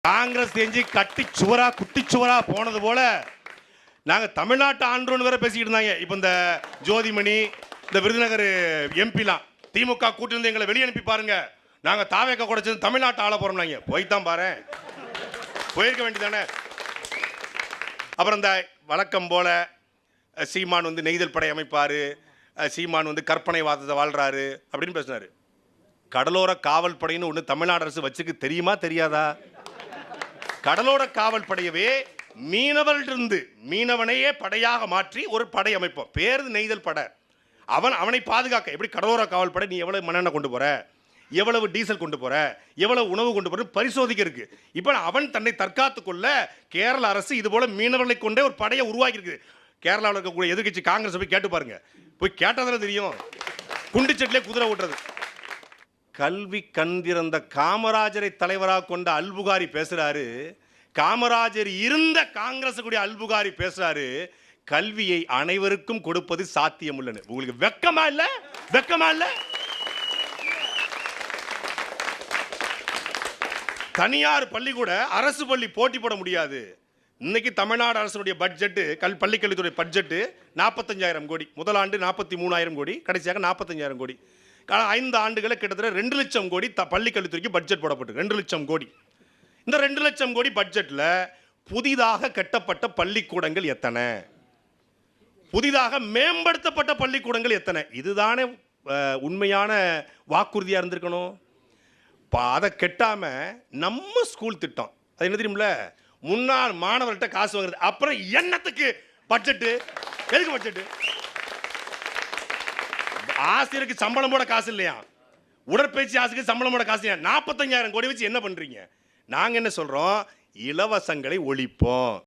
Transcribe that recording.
காங்கிரஸ் செஞ்சு கட்டி சுவரா குட்டி சுவரா போனது போல நாங்க தமிழ்நாட்டு ஆண்டோன்னு வேற பேசிக்கிட்டு இருந்தாங்க. இப்போ இந்த ஜோதிமணி இந்த விருதுநகர் எம்பிலாம் திமுக கூட்டிலிருந்து எங்களை வெளியே அனுப்பி பாருங்க, நாங்க தாவேக்க குடைச்சது தமிழ்நாட்டு ஆள போறோம்னாங்க. போய்தான் பாரு, போயிருக்க வேண்டியதானே. அப்புறம் இந்த வழக்கம் போல சீமான் வந்து நெய்தல் படை அமைப்பாரு, சீமான் வந்து கற்பனை வாதத்தை வாழ்றாரு அப்படின்னு பேசினாரு. கடலோர காவல் படைன்னு ஒன்று தமிழ்நாடு அரசு வச்சுக்கு தெரியுமா தெரியாதா? கடலோர காவல் படையவே மீனவர்களிருந்து மீனவனையே படையாக மாற்றி ஒரு படை அமைப்போம். பேரு நெய்தல் படை. அவனை பாதுகாக்க எப்படி கடலோர காவல் படை, நீ எவ்வளவு மண்ணெண்ணெய் கொண்டு போற, எவ்வளவு டீசல் கொண்டு போற, எவ்வளவு உணவு கொண்டு போற பரிசோதிக்க இருக்கு. இப்போ அவன் தன்னை தற்காத்து கொள்ள கேரள அரசு இது போல மீனவர்களை கொண்டே ஒரு படையை உருவாக்கி இருக்கு. கேரளாவில் இருக்கக்கூடிய எதிர்கட்சி காங்கிரஸ் போய் கேட்டு பாருங்க, போய் கேட்டதால தெரியும். குண்டுச்சட்டிலே குதிரை ஓட்டுறது. கல்வி கண்டிருந்த காமராஜரை தலைவராக கொண்ட அல்புகாரி பேசுறாரு. காமராஜர் இருந்த காங்கிரஸ் கூடிய அல்புகாரி பேசுறாரு, கல்வியை அனைவருக்கும் கொடுப்பது சாத்தியம் உள்ளது. உங்களுக்கு வெக்கமா இல்ல? வெக்கமா இல்ல? தனியார் பள்ளி கூட அரசு பள்ளி போட்டி போட முடியாது. இன்னைக்கு தமிழ்நாடு அரசுடைய பட்ஜெட், பள்ளிக்கல்வித்துறை பட்ஜெட் 45,000 கோடி. முதல் ஆண்டு 43,000 கோடி, கடைசியாக 45,000 கோடி. 5 ஆண்டுகளை கிட்டத்தட்ட 2 லட்சம் கோடி பள்ளிக்கல்வித்துறைக்கு பட்ஜெட் போடப்பட்டு 2 லட்சம் கோடி. இந்த 2 லட்சம் கோடி பட்ஜெட்ல புதிதாக கட்டப்பட்ட பள்ளிக்கூடங்கள் எத்தனை, புதிதாக மேம்படுத்தப்பட்ட பள்ளிக்கூடங்கள் எத்தனை? இதுதானே உண்மையான வாக்குறுதியா இருந்திருக்கணும். அதை கெட்டாம நம்ம ஸ்கூல் திட்டம், அது என்ன தெரியுமில்ல, முன்னாள் மாணவர்கிட்ட காசு வாங்குறது. அப்புறம் என்னத்துக்கு பட்ஜெட்? எதுக்கு பட்ஜெட்? ஆசிரியருக்கு சம்பளம் போட காசு இல்லையா, உடற்பயிற்சி ஆசிரியருக்கு சம்பளம் போட காசு இல்லையா, 45,000 கோடி வச்சு என்ன பண்றீங்க? நாங்க என்ன சொல்றோம், இலவசங்களை ஒழிப்போம்.